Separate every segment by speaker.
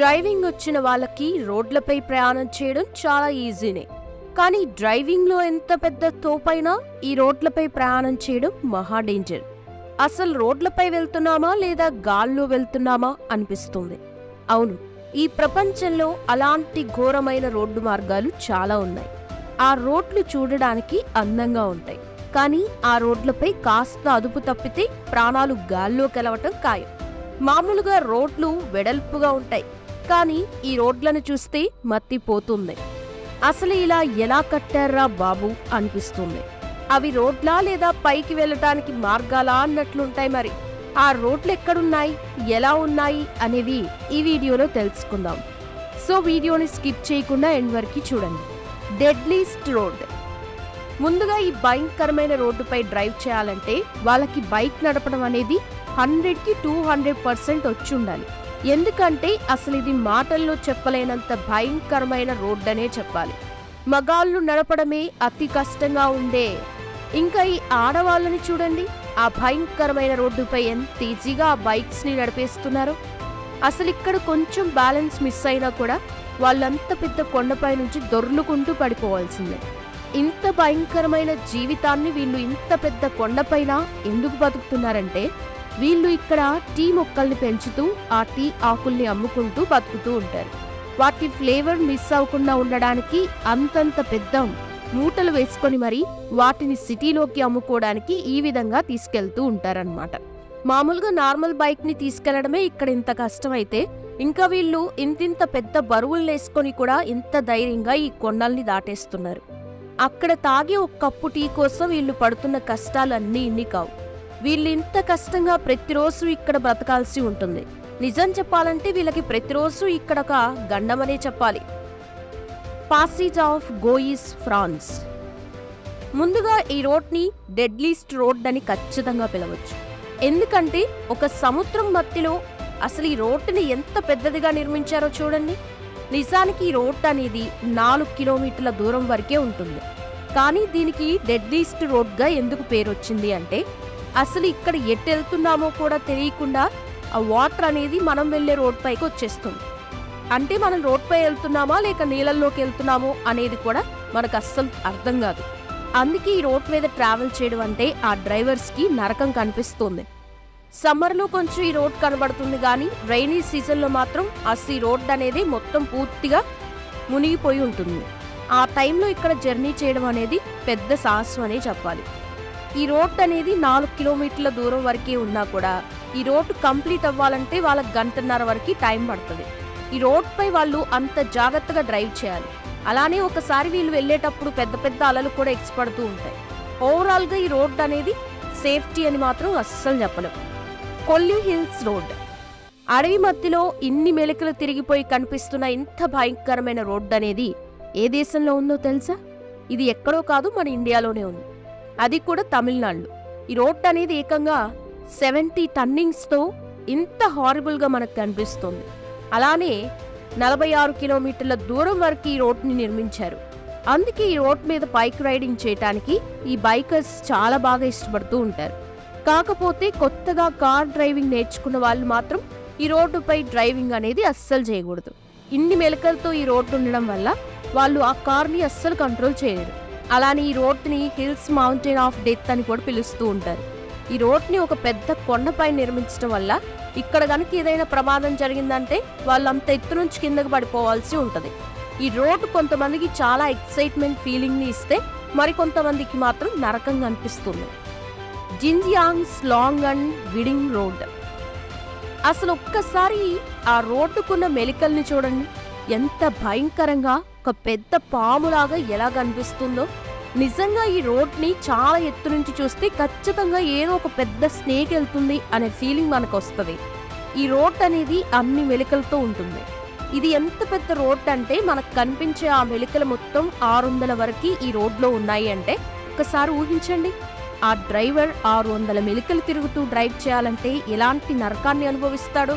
Speaker 1: Driving వచ్చిన వాళ్ళకి రోడ్లపై ప్రయాణం చేయడం చాలా ఈజీనే. కానీ డ్రైవింగ్లో ఎంత పెద్ద తోపైనా ఈ రోడ్లపై ప్రయాణం చేయడం మహా డేంజర్. అసలు రోడ్లపై వెళ్తున్నామా లేదా గాల్లో వెళ్తున్నామా అనిపిస్తుంది. అవును, ఈ ప్రపంచంలో అలాంటి ఘోరమైన రోడ్డు మార్గాలు చాలా ఉన్నాయి. ఆ రోడ్లు చూడడానికి అందంగా ఉంటాయి, కానీ ఆ రోడ్లపై కాస్త అదుపు తప్పితే ప్రాణాలు గాల్లో కలవటం ఖాయం. మామూలుగా రోడ్లు వెడల్పుగా ఉంటాయి, కానీ ఈ రోడ్లను చూస్తే మత్తిపోతుంది. అసలు ఇలా ఎలా కట్టారా బాబు అనిపిస్తుంది. అవి రోడ్లా లేదా పైకి వెళ్ళటానికి మార్గాలా అన్నట్లుంటాయి. మరి ఆ రోడ్లు ఎక్కడున్నాయి, ఎలా ఉన్నాయి అనేవి ఈ వీడియోలో తెలుసుకుందాం. సో వీడియోని స్కిప్ చేయకుండా ఎండ్ వరకు చూడండి. Deadliest road. ముందుగా ఈ భయంకరమైన రోడ్డుపై డ్రైవ్ చేయాలంటే వాళ్ళకి బైక్ నడపడం అనేది 100కి 200% వచ్చి ఉండాలి. ఎందుకంటే అసలు ఇది మాటల్లో చెప్పలేనంత భయంకరమైన రోడ్డనే చెప్పాలి. మగాళ్ళు నడపడమే అతి కష్టంగా ఉండే ఇంకా ఈ ఆడవాళ్ళని చూడండి, ఆ భయంకరమైన రోడ్డుపై ఎంత ఈజీగా ఆ బైక్స్ ని నడిపేస్తున్నారు. అసలు ఇక్కడ కొంచెం బ్యాలెన్స్ మిస్ అయినా కూడా వాళ్ళంత పెద్ద కొండపై నుంచి దొర్లుకుంటూ పడిపోవాల్సిందే. ఇంత భయంకరమైన జీవితాన్ని వీళ్ళు ఇంత పెద్ద కొండపైన ఎందుకు బతుకుతున్నారంటే, వీళ్ళు ఇక్కడ టీ మొక్కల్ని పెంచుతూ ఆ టీ ఆకుల్ని అమ్ముకుంటూ బతుకుతూ ఉంటారు. వాటి ఫ్లేవర్ మిస్ అవ్వకుండా ఉండడానికి అంతంత పెద్ద మూటలు వేసుకొని మరి వాటిని సిటీలోకి అమ్ముకోవడానికి ఈ విధంగా తీసుకెళ్తూ ఉంటారన్నమాట. మామూలుగా నార్మల్ బైక్ ని తీసుకెళ్లడమే ఇక్కడ ఇంత కష్టమైతే, ఇంకా వీళ్ళు ఇంతింత పెద్ద బరువులు వేసుకొని కూడా ఇంత ధైర్యంగా ఈ కొండల్ని దాటేస్తున్నారు. అక్కడ తాగే ఒక కప్పు టీ కోసం వీళ్ళు పడుతున్న కష్టాలు అన్నీ ఇన్ని కావు. వీళ్ళు ఇంత కష్టంగా ప్రతిరోజు ఇక్కడ బ్రతకాల్సి ఉంటుంది. నిజం చెప్పాలంటే వీళ్ళకి ప్రతిరోజు ఇక్కడ ఒక గండమనే చెప్పాలి. Passage of Gois France. ముందుగా ఈ రోడ్ని డెడ్లీస్ట్ రోడ్ అని ఖచ్చితంగా పిలవచ్చు. ఎందుకంటే ఒక సముద్రం మధ్యలో అసలు ఈ రోడ్డుని ఎంత పెద్దదిగా నిర్మించారో చూడండి. నిజానికి ఈ రోడ్ అనేది 4 కిలోమీటర్ల దూరం వరకే ఉంటుంది. కానీ దీనికి డెడ్లీస్ట్ రోడ్గా ఎందుకు పేరు వచ్చింది అంటే, అసలు ఇక్కడ ఎటు వెళ్తున్నామో కూడా తెలియకుండా ఆ వాటర్ అనేది మనం వెళ్లే రోడ్ పైకి వచ్చేస్తుంది. అంటే మనం రోడ్ పై వెళ్తున్నామా లేక నీళ్ళల్లోకి వెళ్తున్నామో అనేది కూడా మనకు అస్సలు అర్థం కాదు. అందుకే ఈ రోడ్ మీద ట్రావెల్ చేయడం అంటే ఆ డ్రైవర్స్ కి నరకం కనిపిస్తుంది. సమ్మర్లో కొంచెం ఈ రోడ్ కనబడుతుంది, కానీ రైనీ సీజన్లో మాత్రం అసలు ఈ రోడ్ అనేది మొత్తం పూర్తిగా మునిగిపోయి ఉంటుంది. ఆ టైంలో ఇక్కడ జర్నీ చేయడం అనేది పెద్ద సాహసం అనే చెప్పాలి. ఈ రోడ్ అనేది 4 కిలోమీటర్ల దూరం వరకే ఉన్నా కూడా ఈ రోడ్ కంప్లీట్ అవ్వాలంటే వాళ్ళకి 1.5 వరకు టైం పడుతుంది. ఈ రోడ్ పై వాళ్ళు అంత జాగ్రత్తగా డ్రైవ్ చేయాలి. అలానే ఒకసారి వీళ్ళు వెళ్ళేటప్పుడు పెద్ద పెద్ద అలలు కూడా ఎక్స్పడుతూ ఉంటాయి. ఓవరాల్ గా ఈ రోడ్ అనేది సేఫ్టీ అని మాత్రం అస్సలు చెప్పలేం. Kolli hills road. అడవి మధ్యలో ఇన్ని మెలికలు తిరిగిపోయి కనిపిస్తున్న ఇంత భయంకరమైన రోడ్ అనేది ఏ దేశంలో ఉందో తెలుసా? ఇది ఎక్కడో కాదు, మన ఇండియాలోనే ఉంది. అది కూడా తమిళనాడులో. ఈ రోడ్ అనేది ఏకంగా 70 టన్నింగ్స్తో ఇంత హారబుల్గా మనకు కనిపిస్తుంది. అలానే 46 కిలోమీటర్ల దూరం వరకు ఈ రోడ్ని నిర్మించారు. అందుకే ఈ రోడ్ మీద బైక్ రైడింగ్ చేయడానికి ఈ బైకర్స్ చాలా బాగా ఇష్టపడుతూ ఉంటారు. కాకపోతే కొత్తగా కార్ డ్రైవింగ్ నేర్చుకున్న వాళ్ళు మాత్రం ఈ రోడ్డుపై డ్రైవింగ్ అనేది అస్సలు చేయకూడదు. ఇన్ని మెలకలతో ఈ రోడ్డు ఉండడం వల్ల వాళ్ళు ఆ కార్ని అస్సలు కంట్రోల్ చేయలేరు. అలానే ఈ రోడ్ని హిల్స్ మౌంటైన్ ఆఫ్ డెత్ అని కూడా పిలుస్తూ ఉంటారు. ఈ రోడ్ని ఒక పెద్ద కొండపై నిర్మించడం వల్ల ఇక్కడ కనుక ఏదైనా ప్రమాదం జరిగిందంటే వాళ్ళంత ఎత్తు నుంచి కిందకు పడిపోవాల్సి ఉంటుంది. ఈ రోడ్డు కొంతమందికి చాలా ఎక్సైట్మెంట్ ఫీలింగ్ని ఇస్తే మరికొంతమందికి మాత్రం నరకంగా అనిపిస్తుంది. Xinjiang slang and winding road. అసలు ఒక్కసారి ఆ రోడ్డుకున్న మెలికల్ని చూడండి, ఎంత భయంకరంగా ఒక పెద్ద పాములాగా ఎలా కనిపిస్తుందో. నిజంగా ఈ రోడ్ని చాలా ఎత్తు నుంచి చూస్తే ఖచ్చితంగా ఏదో ఒక పెద్ద స్నేక్ వెళ్తుంది అనే ఫీలింగ్ మనకు వస్తుంది. ఈ రోడ్ అనేది అన్ని మెలికలతో ఉంటుంది. ఇది ఎంత పెద్ద రోడ్ అంటే మనకు కనిపించే ఆ మెలికలు మొత్తం 600 వరకు ఈ రోడ్లో ఉన్నాయి అంటే ఒకసారి ఊహించండి. ఆ డ్రైవర్ 600 మెలికలు తిరుగుతూ డ్రైవ్ చేయాలంటే ఎలాంటి నరకాన్ని అనుభవిస్తాడు.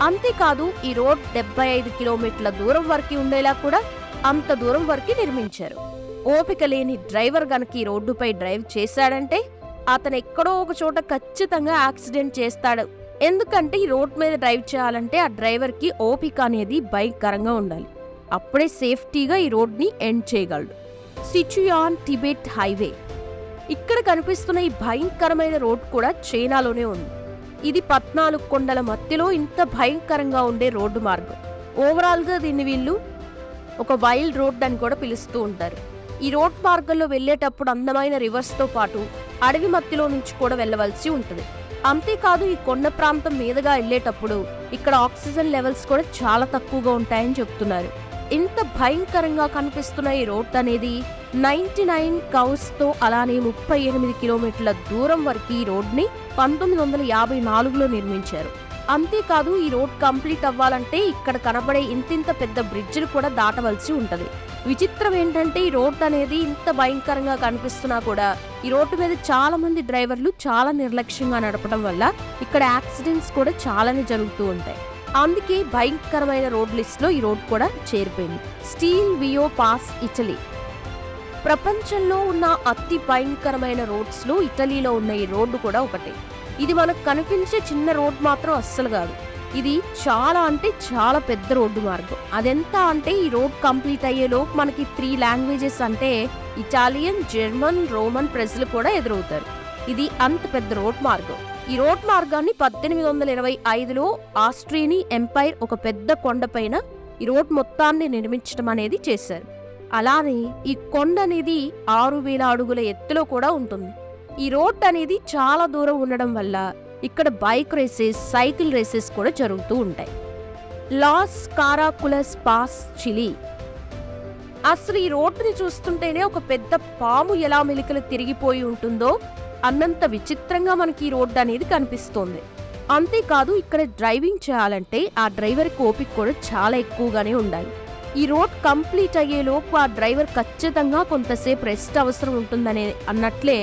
Speaker 1: అంతేకాదు ఈ రోడ్ 75 కిలోమీటర్ల దూరం వరకు ఉండేలా కూడా అంత దూరం వరకు నిర్మించారు. ఓపిక లేని డ్రైవర్ గనక ఈ రోడ్డుపై డ్రైవ్ చేశాడంటే అతను ఎక్కడో ఒక చోట ఖచ్చితంగా యాక్సిడెంట్ చేస్తాడు. ఎందుకంటే ఈ రోడ్ మీద డ్రైవ్ చేయాలంటే ఆ డ్రైవర్కి ఓపిక అనేది భయంకరంగా ఉండాలి. అప్పుడే సేఫ్టీగా ఈ రోడ్ని ఎండ్ చేయగలడు. సిచుయాన్ టిబెట్ హైవే. ఇక్కడ కనిపిస్తున్న ఈ భయంకరమైన రోడ్ కూడా చైనాలోనే ఉంది. ఇది 14 కొండల మధ్యలో ఇంత భయంకరంగా ఉండే రోడ్డు మార్గం. ఓవరాల్గా దీన్ని వీళ్ళు ఒక వైల్డ్ రోడ్ అని కూడా పిలుస్తూ ఉంటారు. ఈ రోడ్ మార్గంలో వెళ్ళేటప్పుడు అందమైన రివర్స్తో పాటు అడవి మధ్యలో నుంచి కూడా వెళ్ళవలసి ఉంటుంది. అంతేకాదు ఈ కొండ ప్రాంతం మీదుగా వెళ్ళేటప్పుడు ఇక్కడ ఆక్సిజన్ లెవెల్స్ కూడా చాలా తక్కువగా ఉంటాయని చెప్తున్నారు. ఇంత భయంకరంగా కనిపిస్తున్న ఈ రోడ్ అనేది 99 కౌస్తో అలానే 38 కిలోమీటర్ల దూరం వరకు ఈ రోడ్ని 1954లో నిర్మించారు. అంతేకాదు ఈ రోడ్ కంప్లీట్ అవ్వాలంటే ఇక్కడ కనబడే ఇంతింత పెద్ద బ్రిడ్జిలు కూడా దాటవలసి ఉంటుంది. విచిత్రం ఏంటంటే ఈ రోడ్ అనేది ఇంత భయంకరంగా కనిపిస్తున్నా కూడా ఈ రోడ్డు మీద చాలా మంది డ్రైవర్లు చాలా నిర్లక్ష్యంగా నడపడం వల్ల ఇక్కడ యాక్సిడెంట్స్ కూడా చాలానే జరుగుతూ ఉంటాయి. అందుకే భయంకరమైన రోడ్ లిస్ట్ లో ఈ రోడ్ కూడా చేరిపోయింది. Stelvio pass, Italy. ప్రపంచంలో ఉన్న అతి భయంకరమైన రోడ్స్ లో ఇటలీలో ఉన్న ఈ రోడ్డు కూడా ఒకటి. ఇది మనకు కనిపించే చిన్న రోడ్ మాత్రం అస్సలు కాదు. ఇది చాలా అంటే చాలా పెద్ద రోడ్డు మార్గం. అదెంత అంటే ఈ రోడ్ కంప్లీట్ అయ్యేలోపు మనకి 3 లాంగ్వేజెస్ అంటే ఇటాలియన్, జర్మన్, రోమన్ ప్రజలు కూడా ఎదురవుతారు. ఇది అంత పెద్ద రోడ్ మార్గం. ఈ రోడ్ మార్గాన్ని 1825లో ఆస్ట్రియన్ ఎంపైర్ ఒక పెద్ద కొండపైన ఈ రోడ్ మొత్తాన్ని నిర్మించడం అనేది చేశారు. అలానే ఈ కొండ అనేది 6000 అడుగుల ఎత్తులో కూడా ఉంటుంది. ఈ రోడ్ అనేది చాలా దూరం ఉండడం వల్ల ఇక్కడ బైక్ రేసెస్, సైకిల్ రేసెస్ కూడా జరుగుతూ ఉంటాయి. Los Caracoles pass, Chile. అసలు ఈ రోడ్డుని చూస్తుంటేనే ఒక పెద్ద పాము ఎలా మెలికలు తిరిగిపోయి ఉంటుందో అన్నంత విచిత్రంగా మనకి ఈ రోడ్డు అనేది కనిపిస్తోంది. అంతేకాదు ఇక్కడ డ్రైవింగ్ చేయాలంటే ఆ డ్రైవర్కి ఓపిక కూడా చాలా ఎక్కువగానే ఉండాలి. ఈ రోడ్ కంప్లీట్ అయ్యేలోపు ఆ డ్రైవర్ ఖచ్చితంగా కొంతసేపు రెస్ట్ అవసరం ఉంటుందనే అన్నట్లే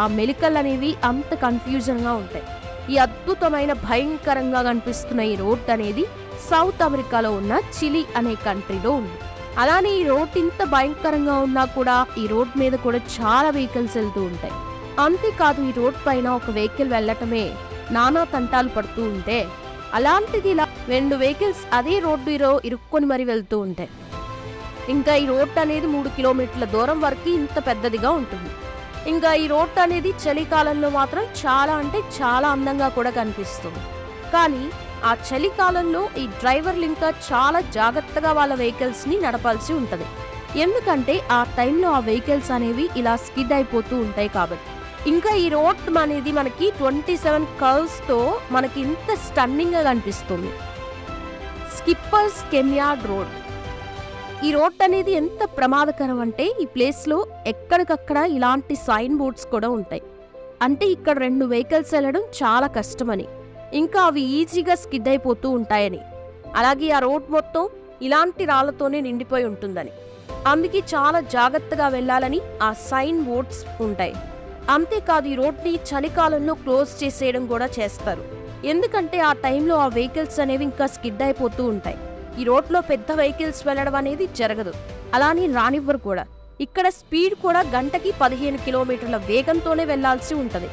Speaker 1: ఆ మెలికలు అనేవి అంత కన్ఫ్యూజన్గా ఉంటాయి. ఈ అద్భుతమైన భయంకరంగా కనిపిస్తున్న ఈ రోడ్ అనేది సౌత్ అమెరికాలో ఉన్న చిలీ అనే కంట్రీలో ఉంది. అలానే ఈ రోడ్ ఇంత భయంకరంగా ఉన్నా కూడా ఈ రోడ్ మీద కూడా చాలా వెహికల్స్ వెళ్తూ ఉంటాయి. అంతేకాదు ఈ రోడ్ పైన ఒక వెహికల్ వెళ్లటమే నానా తంటాలు పడుతూ ఉంటే అలాంటిది ఇలా 2 వెహికల్స్ అదే రోడ్డులో ఇరుక్కొని మరి వెళ్తూ ఉంటాయి. ఇంకా ఈ రోడ్ అనేది 3 కిలోమీటర్ల దూరం వరకు ఇంత పెద్దదిగా ఉంటుంది. ఇంకా ఈ రోడ్ అనేది చలికాలంలో మాత్రం చాలా అంటే చాలా అందంగా కూడా కనిపిస్తుంది. కానీ ఆ చలికాలంలో ఈ డ్రైవర్లు ఇంకా చాలా జాగ్రత్తగా వాళ్ళ వెహికల్స్ ని నడపాల్సి ఉంటది. ఎందుకంటే ఆ టైంలో ఆ వెహికల్స్ అనేవి ఇలా స్కిడ్ అయిపోతూ ఉంటాయి కాబట్టి. ఇంకా ఈ రోడ్ అనేది మనకి 27 కర్వ్స్ తో మనకి ఇంత స్టన్నింగ్ గా కనిపిస్తుంది. Skippers కెన్యార్డ్ road. ఈ రోడ్ అనేది ఎంత ప్రమాదకరం అంటే ఈ ప్లేస్ లో ఎక్కడికక్కడ ఇలాంటి సైన్ బోర్డ్స్ కూడా ఉంటాయి. అంటే ఇక్కడ 2 వెహికల్స్ వెళ్ళడం చాలా కష్టమని, ఇంకా అవి ఈజీగా స్కిడ్ అయిపోతూ ఉంటాయని, అలాగే ఆ రోడ్ మొత్తం ఇలాంటి రాళ్లతోనే నిండిపోయి ఉంటుందని, అందుకే చాలా జాగ్రత్తగా వెళ్ళాలని ఆ సైన్ బోర్డ్స్ ఉంటాయి. అంతేకాదు ఈ రోడ్ని చలికాలంలో క్లోజ్ చేసేయడం కూడా చేస్తారు. ఎందుకంటే ఆ టైంలో ఆ వెహికల్స్ అనేవి ఇంకా స్కిడ్ అయిపోతూ ఉంటాయి. ఈ రోడ్లో పెద్ద వెహికల్స్ వెళ్ళడం అనేది జరగదు, అలానే రానివ్వరు కూడా. ఇక్కడ స్పీడ్ కూడా గంటకి 15 కిలోమీటర్ల వేగంతోనే వెళ్లాల్సి ఉంటది.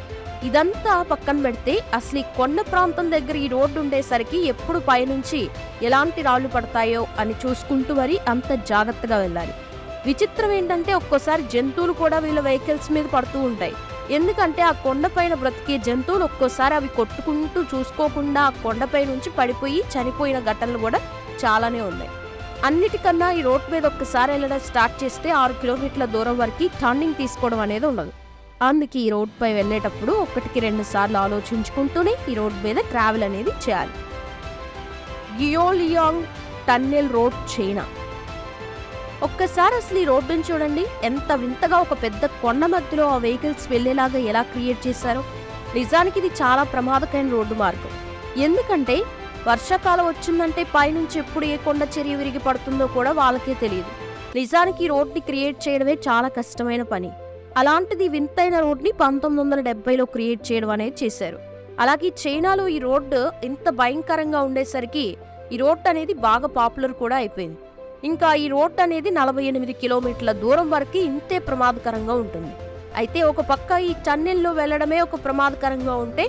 Speaker 1: ఇదంతా పక్కన పెడితే అసలు ఈ కొండ ప్రాంతం దగ్గర ఈ రోడ్డు ఉండేసరికి ఎప్పుడు పైనుంచి ఎలాంటి రాళ్లు పడతాయో అని చూసుకుంటూ మరి అంత జాగ్రత్తగా వెళ్ళాలి. విచిత్రం ఏంటంటే ఒక్కోసారి జంతువులు కూడా వీళ్ళ వెహికల్స్ మీద పడుతూ ఉంటాయి. ఎందుకంటే ఆ కొండపైన బ్రతికే జంతువులు ఒక్కోసారి అవి కొట్టుకుంటూ చూసుకోకుండా ఆ కొండపై నుంచి పడిపోయి చనిపోయిన ఘటనలు కూడా చాలానే ఉన్నాయి. అన్నిటికన్నా ఈ రోడ్ మీద ఒక్కసారి వెళ్ళడం స్టార్ట్ చేస్తే 6 కిలోమీటర్ల దూరం వరకు టర్నింగ్ తీసుకోవడం అనేది ఉండదు. అందుకే ఈ రోడ్ పై వెళ్ళేటప్పుడు 1-2 సార్లు ఆలోచించుకుంటూనే ఈ రోడ్ మీద ట్రావెల్ అనేది చేయాలి. గియోలియాంగ్ టన్నెల్ రోడ్, చైనా. ఒక్కసారి అసలు ఈ రోడ్డుని చూడండి, ఎంత వింతగా ఒక పెద్ద కొండ మధ్యలో ఆ వెహికల్స్ వెళ్లేలాగా ఎలా క్రియేట్ చేశారో. నిజానికి ఇది చాలా ప్రమాదకరమైన రోడ్డు మార్గం. ఎందుకంటే వర్షాకాలం వచ్చిందంటే పైనుంచి ఎప్పుడు ఏ కొండ చర్య విరిగి పడుతుందో కూడా వాళ్ళకే తెలియదు. నిజానికి ఈ రోడ్ని క్రియేట్ చేయడమే చాలా కష్టమైన పని. అలాంటిది వింతైన రోడ్ని 1970లో క్రియేట్ చేయడం అనేది చేశారు. అలాగే చైనాలో ఈ రోడ్డు ఇంత భయంకరంగా ఉండేసరికి ఈ రోడ్ అనేది బాగా పాపులర్ కూడా అయిపోయింది. ఇంకా ఈ రోడ్ అనేది 48 కిలోమీటర్ల దూరం వరకు ఇంతే ప్రమాదకరంగా ఉంటుంది. అయితే ఒక పక్క ఈ టన్నెల్లో వెళ్లడమే ఒక ప్రమాదకరంగా ఉంటే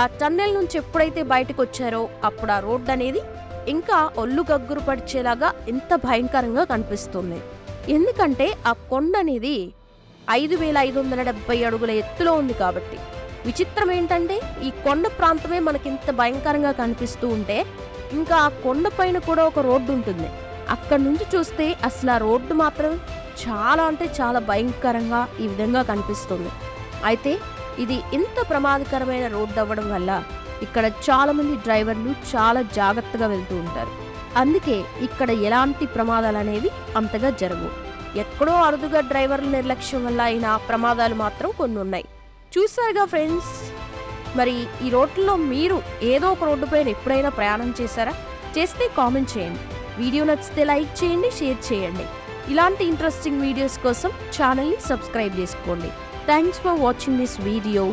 Speaker 1: ఆ టన్నెల్ నుంచి ఎప్పుడైతే బయటకు వచ్చారో అప్పుడు ఆ రోడ్డు అనేది ఇంకా ఒళ్ళు గగ్గురు పడిచేలాగా ఎంత భయంకరంగా కనిపిస్తుంది. ఎందుకంటే ఆ కొండ అనేది 5,570 అడుగుల ఎత్తులో ఉంది కాబట్టి. విచిత్రం ఏంటంటే ఈ కొండ ప్రాంతమే మనకింత భయంకరంగా కనిపిస్తూ ఉంటే ఇంకా ఆ కొండ పైన కూడా ఒక రోడ్డు ఉంటుంది. అక్కడి నుంచి చూస్తే అసలు ఆ రోడ్డు మాత్రం చాలా అంటే చాలా భయంకరంగా ఈ విధంగా కనిపిస్తుంది. అయితే ఇది ఇంత ప్రమాదకరమైన రోడ్డు అవ్వడం వల్ల ఇక్కడ చాలా మంది డ్రైవర్లు చాలా జాగ్రత్తగా వెళ్తూ ఉంటారు. అందుకే ఇక్కడ ఎలాంటి ప్రమాదాలు అనేవి అంతగా జరగవు. ఎక్కడో అరుదుగా డ్రైవర్ల నిర్లక్ష్యం వల్ల అయిన ప్రమాదాలు మాత్రం కొన్ని ఉన్నాయి. చూసారుగా ఫ్రెండ్స్, మరి ఈ రోడ్లలో మీరు ఏదో ఒక రోడ్డు పైన ఎప్పుడైనా ప్రయాణం చేశారా? చేస్తే కామెంట్ చేయండి. వీడియో నచ్చితే లైక్ చేయండి, షేర్ చేయండి. ఇలాంటి ఇంట్రెస్టింగ్ వీడియోస్ కోసం ఛానల్ని సబ్స్క్రైబ్ చేసుకోండి. Thanks for watching this video.